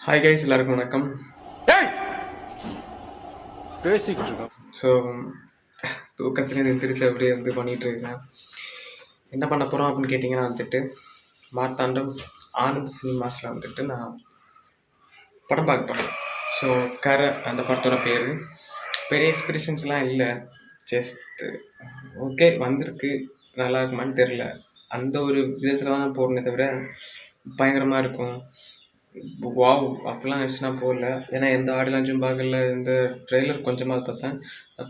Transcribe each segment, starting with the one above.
Hi guys, எல்லாருக்கும் வணக்கம். பேசிக்கிட்டு இருக்கோம். ஸோ தூக்கத்துலேருந்து எந்திரிச்சு அப்படியே பண்ணிகிட்டு இருக்கேன். என்ன பண்ண போகிறோம் அப்படின்னு கேட்டிங்கன்னா மார்த்தாண்டம் ஆனந்த் சினிமாஸில் நான் படம் பார்க்க போகிறேன். ஸோ கரை அந்த படத்தோட பேர். பெரிய எக்ஸ்பிரஷன்ஸ்லாம் இல்லை, ஜஸ்ட்டு ஓகே வந்திருக்கு, நல்லா இருக்குமான்னு தெரில. அந்த ஒரு விதத்தில் தான் நான் போகிறேனே தவிர பயங்கரமாக இருக்கும் வாவ் அப்படிலாம் நினச்சினா போகல. ஏன்னா எந்த ஆடியோ லான்ச்சும் பார்க்கல, இந்த ட்ரெய்லர் கொஞ்சமாக பார்த்தேன்.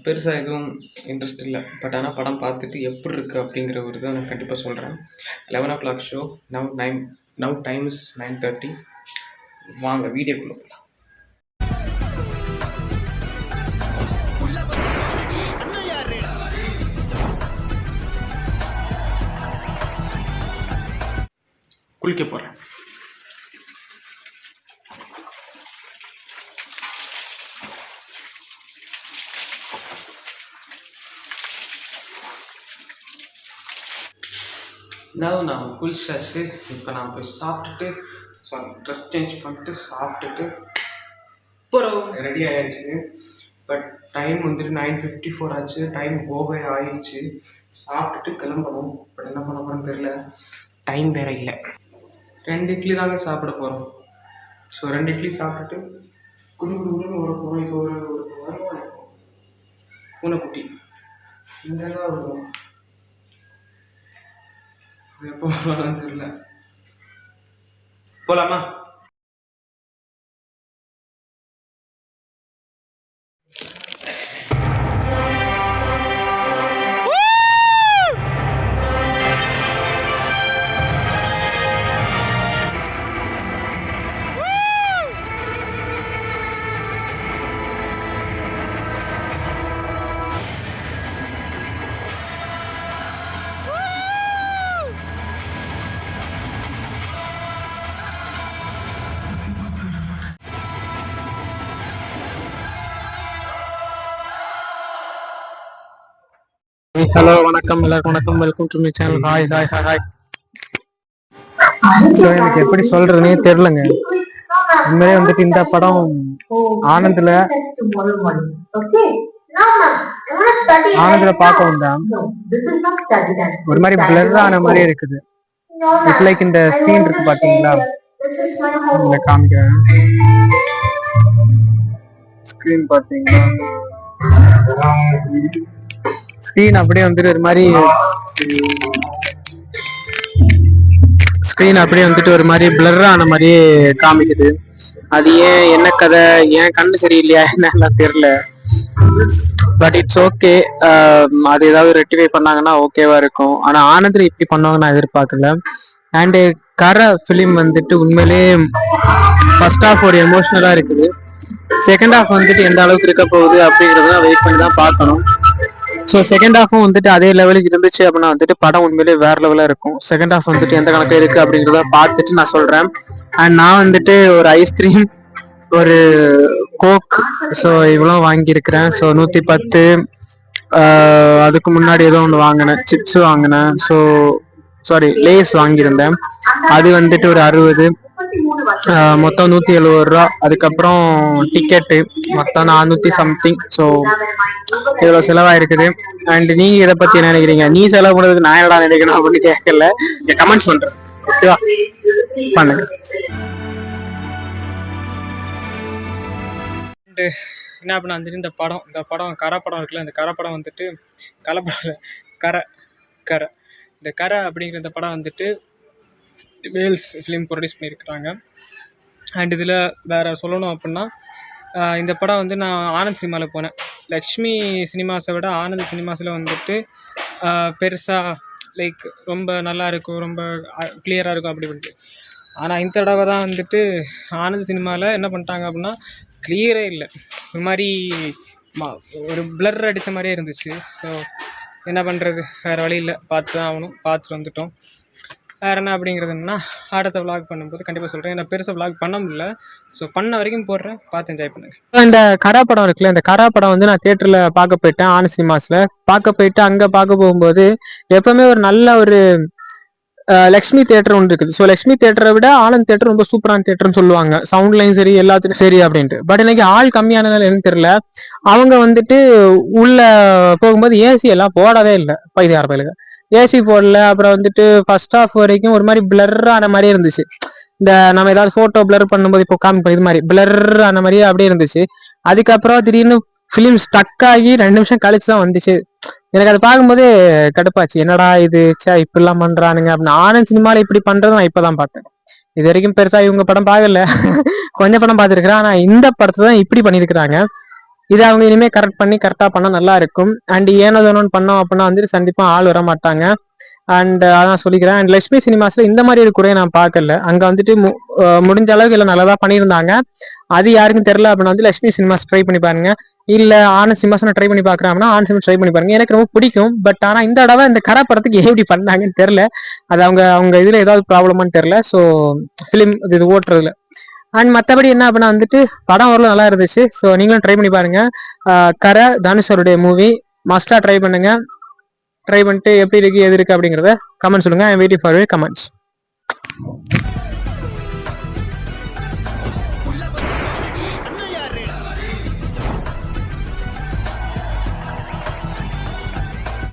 பெருசாக எதுவும் இன்ட்ரெஸ்ட் இல்லை. பட் ஆனால் படம் பார்த்துட்டு எப்படி இருக்குது அப்படிங்கிற ஒரு இதை நான் கண்டிப்பாக சொல்கிறேன். 11 o'clock show. Now time is 9:30. வாங்க வீடியோக்குள்ளே போகலாம். குளிக்க போகிறேன். நான் குளிச்சாச்சு. இப்போ நான் போய் சாப்பிட்டுட்டு ட்ரெஸ் சேஞ்ச் பண்ணிட்டு சாப்பிட்டுட்டு அப்புறம் ரெடி ஆகிடுச்சு. பட் டைம் 9:54 ஆச்சு. டைம் ஓவே ஆயிடுச்சு. சாப்பிட்டுட்டு கிளம்பணும். பட் என்ன பண்ண போகிறோன்னு தெரில, டைம் வேறு இல்லை. 2 இட்லி தாங்க சாப்பிட போகிறோம். ஸோ 2 இட்லி சாப்பிட்டுட்டு குடுன்னு ஒரு போகிறோம். இப்போ ஒரு வருவாங்க பூனைக்குட்டி இங்கெல்லாம் வரும். எப்போ வரலாம்னு தெரியல. போலாமா? ஹலோ, வணக்கம், எல்லாருக்கும் வணக்கம். Welcome to my channel. Hi hi hi hi. So எனக்கு எப்படி சொல்றதுன்னே தெரிலங்க. உண்மையிலே இந்த படம் ஆனந்த்ல பார்க்க வந்தேன். ஒரு மாதிரி பிளர் ஆன மாதிரி இருக்குது. இட்ஸ் லைக் இந்த ஸ்கிரீன் இருக்கு பாத்தீங்களா, காமிக்கிறேன். ஸ்கிரீன் பாத்தீங்களா, ஸ்கிரீன் அப்படியே ஒரு மாதிரி ஒரு மாதிரி பிளர் ஆன மாதிரியே காமிக்குது. அது ஏன், என்ன கதை, ஏன் கண்ணு சரியில்லையா என்ன தெரியல. But it's okay. அது ஏதாவது ரெக்டிஃபை பண்ணாங்கன்னா ஓகேவா இருக்கும். ஆனா ஆனந்த்ல இப்படி பண்ணுவாங்க நான் எதிர்பார்க்கல. அண்ட் கரை ஃபிலிம் உண்மையிலே ஃபர்ஸ்ட் ஹாஃப் ஒரு எமோஷனலா இருக்குது. செகண்ட் ஹாஃப் எந்த அளவுக்கு இருக்க போகுது அப்படிங்கறத வெயிட் பண்ணி தான் பார்க்கணும். ஸோ செகண்ட் ஹாஃபும் அதே லெவலுக்கு இருந்துச்சு அப்படின்னா படம் உண்மையிலே வேற லெவலா இருக்கும். செகண்ட் ஹாஃப் எந்த கணக்கு இருக்கு அப்படிங்கிறத பார்த்துட்டு நான் சொல்றேன். அண்ட் நான் ஒரு ஐஸ்கிரீம், ஒரு கோக், ஸோ இவ்வளோ வாங்கியிருக்கிறேன். ஸோ 110. அதுக்கு முன்னாடி ஏதோ ஒன்று வாங்கினேன், சிப்ஸ் வாங்கினேன். ஸோ சாரி, லேஸ் வாங்கியிருந்தேன். அது ஒரு 60. மொத்தம் 170 ரூபா. அதுக்கப்புறம் டிக்கெட்டு மொத்தம் 400 சம்திங். ஸோ இவ்வளவு செலவா இருக்குது. அண்ட் நீங்க இதை பத்தி என்ன நினைக்கிறீங்க? நீ செலவு பண்றதுக்கு நான் என்னடா நினைக்கணும் அப்படின்னு கேட்கல, கமெண்ட்ஸ் பண்றேன். ஓகேவா? பண்ணுங்க. என்ன அப்படின்னா இந்த படம் கரை படம் இருக்குல்ல, இந்த கரை படம் கலைப்படம் கரை கரை இந்த கரை அப்படிங்கிற இந்த படம் வேல்ஸ் ஃபிலிம் ப்ரொடியூஸ் பண்ணியிருக்கிறாங்க. அண்ட் இதில் வேறு சொல்லணும் அப்படின்னா, இந்த படம் நான் ஆனந்த் சினிமாவில் போனேன். லக்ஷ்மி சினிமாஸை விட ஆனந்த் சினிமாஸில் பெருசாக லைக் ரொம்ப நல்லா இருக்கும், ரொம்ப கிளியராக இருக்கும் அப்படின்ட்டு. ஆனால் இந்த தடவை தான் ஆனந்த் சினிமாவில் என்ன பண்ணிட்டாங்க அப்படின்னா, கிளியரே இல்லை, ஒரு மாதிரி ஒரு பிளர் அடித்த மாதிரியே இருந்துச்சு. ஸோ என்ன பண்ணுறது, வேறு வழி இல்லை, பார்த்து தான் ஆகணும். பார்த்துட்டு வந்துட்டோம். வேறு என்ன அப்படிங்கிறதுன்னா, அடுத்த விளாக் பண்ணும்போது கண்டிப்பாக சொல்கிறேன். ஏன்னா பெருசாக விளாக் பண்ண முடியல. ஸோ பண்ண வரைக்கும் போடுறேன், பார்த்து என்ஜாய் பண்ணுங்க. இந்த கரா படம் இருக்குல்ல, இந்த கரா படம் நான் தியேட்டரில் பார்க்க போயிட்டேன். ஆனந்த் சினிமாஸில் பார்க்க போயிட்டு அங்கே பார்க்க போகும்போது எப்பவுமே ஒரு நல்ல ஒரு லக்ஷ்மி தியேட்டர் ஒன்று இருக்குது. ஸோ லக்ஷ்மி தியேட்டரை விட ஆனந்த் தியேட்டர் ரொம்ப சூப்பரான தியேட்டர்னு சொல்லுவாங்க, சவுண்ட்லையும் சரி எல்லாத்துலையும் சரி அப்படின்ட்டு. பட் இன்னைக்கு ஆள் கம்மியானதால என்னன்னு தெரியல, அவங்க வந்துட்டு உள்ள போகும்போது ஏசி எல்லாம் போடவே இல்லை. பைத்தியார் பயலுக்கு ஏசி போடல. அப்புறம் வந்துட்டு ஃபர்ஸ்ட் ஹாஃப் வரைக்கும் ஒரு மாதிரி பிளர் ஆன மாதிரியே இருந்துச்சு. இந்த நம்ம ஏதாவது போட்டோ பிளர் பண்ணும்போது இப்போ காமிப்போம் இது மாதிரி பிளர் ஆன மாதிரியே அப்படியே இருந்துச்சு. அதுக்கப்புறம் திடீர்னு ஃபிலிம் ஸ்டக் ஆகி 2 நிமிஷம் கழிச்சு தான் வந்துச்சு. எனக்கு அதை பார்க்கும்போது கடுப்பாச்சு, என்னடா இது இப்படிலாம் பண்றானுங்க அப்படின்னு. ஆனந்த் சினிமால இப்படி பண்றது நான் இப்பதான் பார்த்தேன். இது வரைக்கும் பெருசா இவங்க படம் பார்க்கல, கொஞ்சம் படம் பார்த்துருக்கிறேன். ஆனா இந்த படத்தை தான் இப்படி பண்ணியிருக்கிறாங்க. இதை அவங்க இனிமே கரெக்ட் பண்ணி கரெக்டா பண்ணா நல்லா இருக்கும். அண்ட் ஏனோதானோன்னு பண்ணோம் அப்படின்னா வந்துட்டு கண்டிப்பா ஆள் வர மாட்டாங்க. அண்ட் அதான் சொல்லிக்கிறேன். அண்ட் லட்சுமி சினிமாஸ்ல இந்த மாதிரி ஒரு குறையை நான் பார்க்கல. அங்க வந்துட்டு முடிஞ்ச அளவுக்கு எல்லாம் நல்லதா பண்ணியிருந்தாங்க. அது யாருக்கும் தெரியல அப்படின்னா வந்து லட்சுமி சினிமாஸ் ட்ரை பண்ணி பாருங்க. இல்ல ஆனந்த் சினிமாஸ் ட்ரை பண்ணி பாக்குறேன் அப்படின்னா ஆனந்த் சினிமாஸ் ட்ரை பண்ணி பாருங்க. எனக்கு ரொம்ப பிடிக்கும். பட் ஆனா இந்த தடவை இந்த கரை படத்துக்கு எப்படி பண்ணாங்கன்னு தெரியல. அது அவங்க இதுல ஏதாவது ப்ராப்ளமான்னு தெரியல. ஸோ ஃபிலிம் இது ஓட்டுறதுல அண்ட் மற்றபடி என்ன அப்படின்னா வந்துட்டு படம் வரல நல்லா இருந்துச்சு. ஸோ நீங்களும் ட்ரை பண்ணி பாருங்க. கரை தனுஷருடைய மூவி மஸ்டா ட்ரை பண்ணுங்க. ட்ரை பண்ணிட்டு எப்படி இருக்கு எது இருக்கு அப்படிங்கிறத கமெண்ட் சொல்லுங்க. I am waiting for your comments.